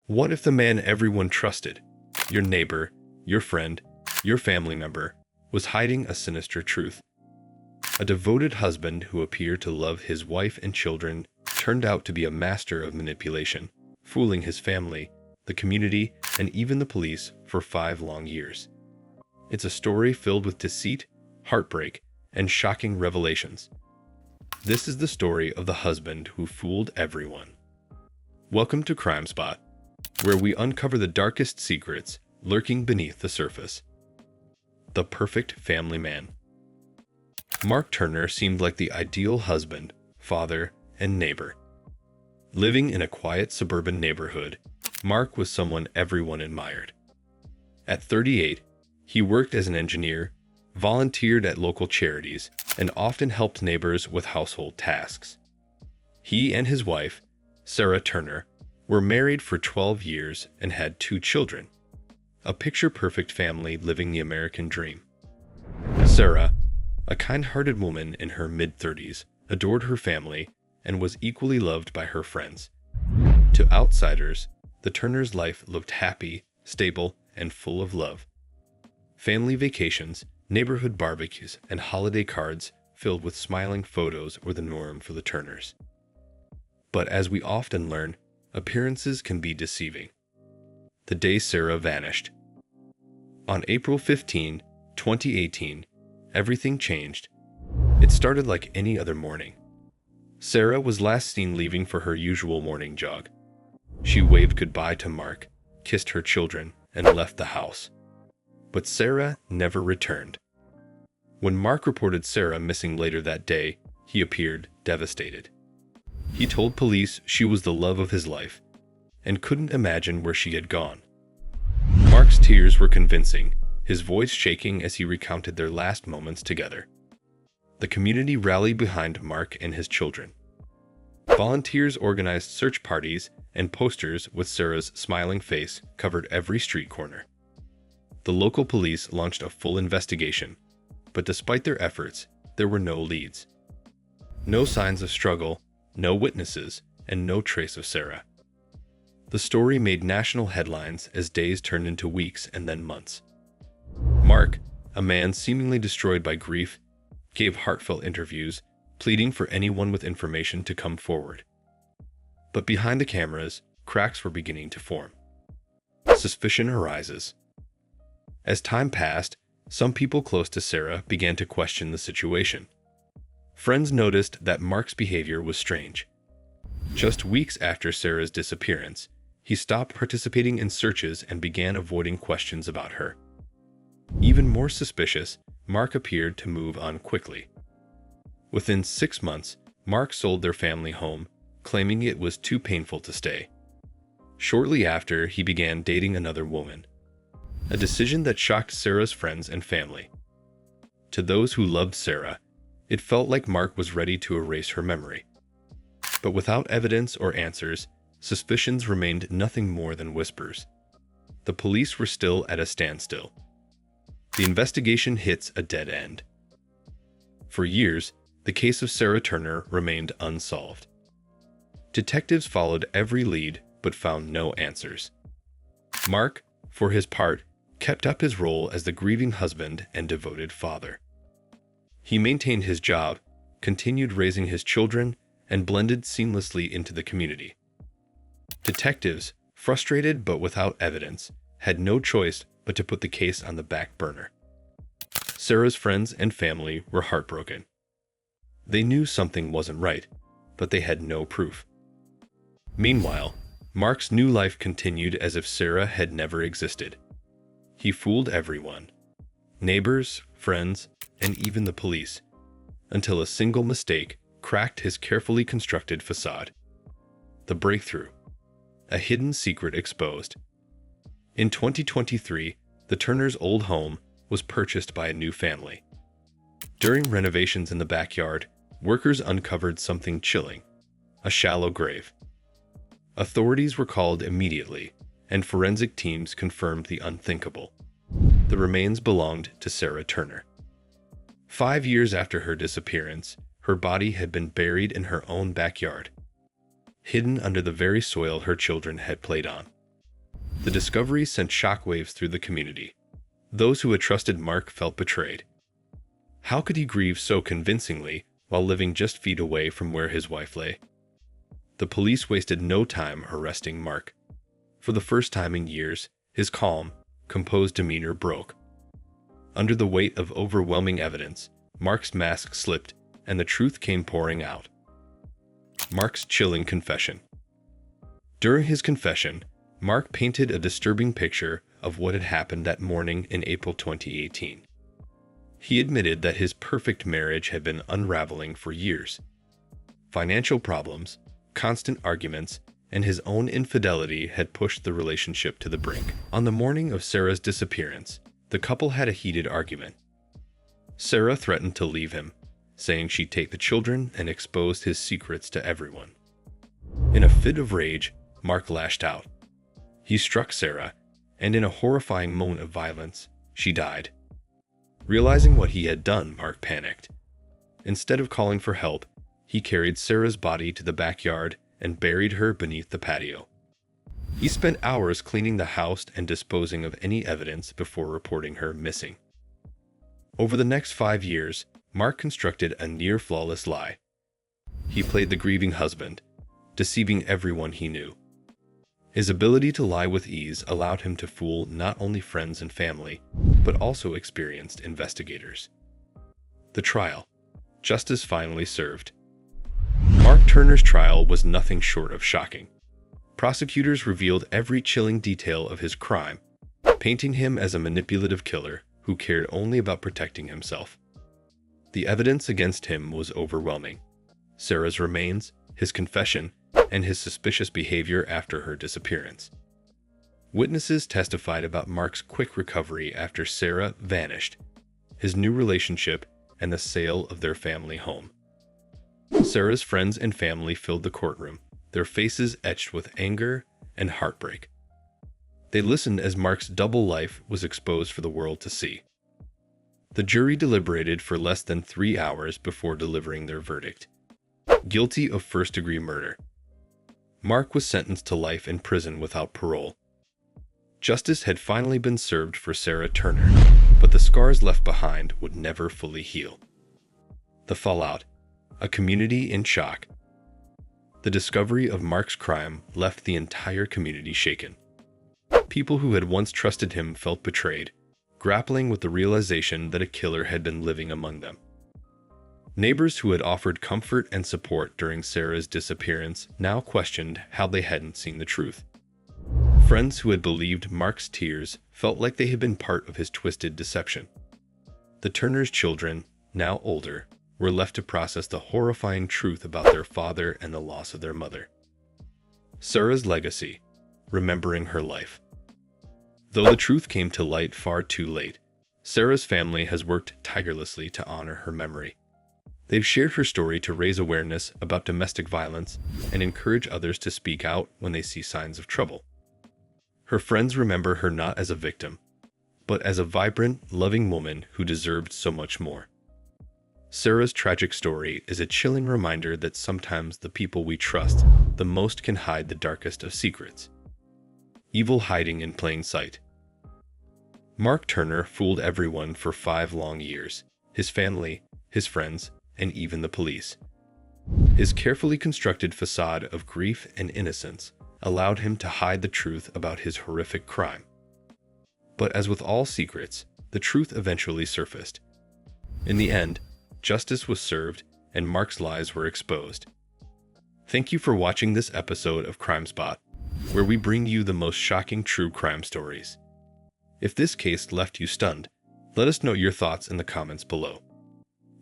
What if the man everyone trusted, your neighbor, your friend, your family member, was hiding a sinister truth? A devoted husband who appeared to love his wife and children turned out to be a master of manipulation, fooling his family, the community, and even the police for 5 long years. It's a story filled with deceit, heartbreak, and shocking revelations. This is the story of the husband who fooled everyone. Welcome to Crime Spot, where we uncover the darkest secrets lurking beneath the surface. The perfect family man. Mark Turner seemed like the ideal husband, father, and neighbor. Living in a quiet suburban neighborhood, Mark was someone everyone admired. At 38, he worked as an engineer, volunteered at local charities, and often helped neighbors with household tasks. He and his wife, Sarah Turner, were married for 12 years and had 2 children. A picture-perfect family living the American dream. Sarah, a kind-hearted woman in her mid-30s, adored her family and was equally loved by her friends. To outsiders, the Turners' life looked happy, stable, and full of love. Family vacations, neighborhood barbecues, and holiday cards filled with smiling photos were the norm for the Turners. But as we often learn, appearances can be deceiving. The day Sarah vanished. On April 15, 2018, everything changed. It started like any other morning. Sarah was last seen leaving for her usual morning jog. She waved goodbye to Mark, kissed her children, and left the house. But Sarah never returned. When Mark reported Sarah missing later that day, he appeared devastated. He told police she was the love of his life and couldn't imagine where she had gone. Mark's tears were convincing, his voice shaking as he recounted their last moments together. The community rallied behind Mark and his children. Volunteers organized search parties, and posters with Sarah's smiling face covered every street corner. The local police launched a full investigation, but despite their efforts, there were no leads. No signs of struggle, no witnesses, and no trace of Sarah. The story made national headlines as days turned into weeks and then months. Mark, a man seemingly destroyed by grief, gave heartfelt interviews, pleading for anyone with information to come forward. But behind the cameras, cracks were beginning to form. Suspicion arises. As time passed, some people close to Sarah began to question the situation. Friends noticed that Mark's behavior was strange. Just weeks after Sarah's disappearance, he stopped participating in searches and began avoiding questions about her. Even more suspicious, Mark appeared to move on quickly. Within 6 months, Mark sold their family home, claiming it was too painful to stay. Shortly after, he began dating another woman. A decision that shocked Sarah's friends and family. To those who loved Sarah, it felt like Mark was ready to erase her memory. But without evidence or answers, suspicions remained nothing more than whispers. The police were still at a standstill. The investigation hits a dead end. For years, the case of Sarah Turner remained unsolved. Detectives followed every lead but found no answers. Mark, for his part, kept up his role as the grieving husband and devoted father. He maintained his job, continued raising his children, and blended seamlessly into the community. Detectives, frustrated but without evidence, had no choice but to put the case on the back burner. Sarah's friends and family were heartbroken. They knew something wasn't right, but they had no proof. Meanwhile, Mark's new life continued as if Sarah had never existed. He fooled everyone, neighbors, friends, and even the police, until a single mistake cracked his carefully constructed facade. The breakthrough. A hidden secret exposed. In 2023, the Turners' old home was purchased by a new family. During renovations in the backyard, workers uncovered something chilling: a shallow grave. Authorities were called immediately, and forensic teams confirmed the unthinkable. The remains belonged to Sarah Turner. 5 years after her disappearance, her body had been buried in her own backyard, hidden under the very soil her children had played on. The discovery sent shockwaves through the community. Those who had trusted Mark felt betrayed. How could he grieve so convincingly while living just feet away from where his wife lay? The police wasted no time arresting Mark. For the first time in years, his calm, composed demeanor broke. Under the weight of overwhelming evidence, Mark's mask slipped and the truth came pouring out. Mark's chilling confession. During his confession, Mark painted a disturbing picture of what had happened that morning in April 2018. He admitted that his perfect marriage had been unraveling for years. Financial problems, constant arguments, and his own infidelity had pushed the relationship to the brink. On the morning of Sarah's disappearance, the couple had a heated argument. Sarah threatened to leave him, saying she'd take the children and expose his secrets to everyone. In a fit of rage, Mark lashed out. He struck Sarah, and in a horrifying moment of violence, she died. Realizing what he had done, Mark panicked. Instead of calling for help, he carried Sarah's body to the backyard and buried her beneath the patio. He spent hours cleaning the house and disposing of any evidence before reporting her missing. Over the next 5 years, Mark constructed a near-flawless lie. He played the grieving husband, deceiving everyone he knew. His ability to lie with ease allowed him to fool not only friends and family, but also experienced investigators. The trial. Justice finally served. Mark Turner's trial was nothing short of shocking. Prosecutors revealed every chilling detail of his crime, painting him as a manipulative killer who cared only about protecting himself. The evidence against him was overwhelming. Sarah's remains, his confession, and his suspicious behavior after her disappearance. Witnesses testified about Mark's quick recovery after Sarah vanished, his new relationship, and the sale of their family home. Sarah's friends and family filled the courtroom, their faces etched with anger and heartbreak. They listened as Mark's double life was exposed for the world to see. The jury deliberated for less than 3 hours before delivering their verdict. Guilty of first-degree murder. Mark was sentenced to life in prison without parole. Justice had finally been served for Sarah Turner, but the scars left behind would never fully heal. The fallout. A community in shock. The discovery of Mark's crime left the entire community shaken. People who had once trusted him felt betrayed, grappling with the realization that a killer had been living among them. Neighbors who had offered comfort and support during Sarah's disappearance now questioned how they hadn't seen the truth. Friends who had believed Mark's tears felt like they had been part of his twisted deception. The Turners' children, now older, were left to process the horrifying truth about their father and the loss of their mother. Sarah's legacy, remembering her life. Though the truth came to light far too late, Sarah's family has worked tirelessly to honor her memory. They've shared her story to raise awareness about domestic violence and encourage others to speak out when they see signs of trouble. Her friends remember her not as a victim, but as a vibrant, loving woman who deserved so much more. Sarah's tragic story is a chilling reminder that sometimes the people we trust the most can hide the darkest of secrets. Evil hiding in plain sight. Mark Turner fooled everyone for 5 long years, his family, his friends, and even the police. His carefully constructed facade of grief and innocence allowed him to hide the truth about his horrific crime. But as with all secrets, the truth eventually surfaced. In the end, justice was served and Mark's lies were exposed. Thank you for watching this episode of Crime Spot, where we bring you the most shocking true crime stories. If this case left you stunned, let us know your thoughts in the comments below.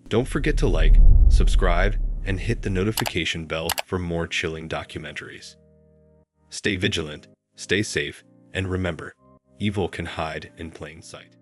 Don't forget to like, subscribe, and hit the notification bell for more chilling documentaries. Stay vigilant, stay safe, and remember, evil can hide in plain sight.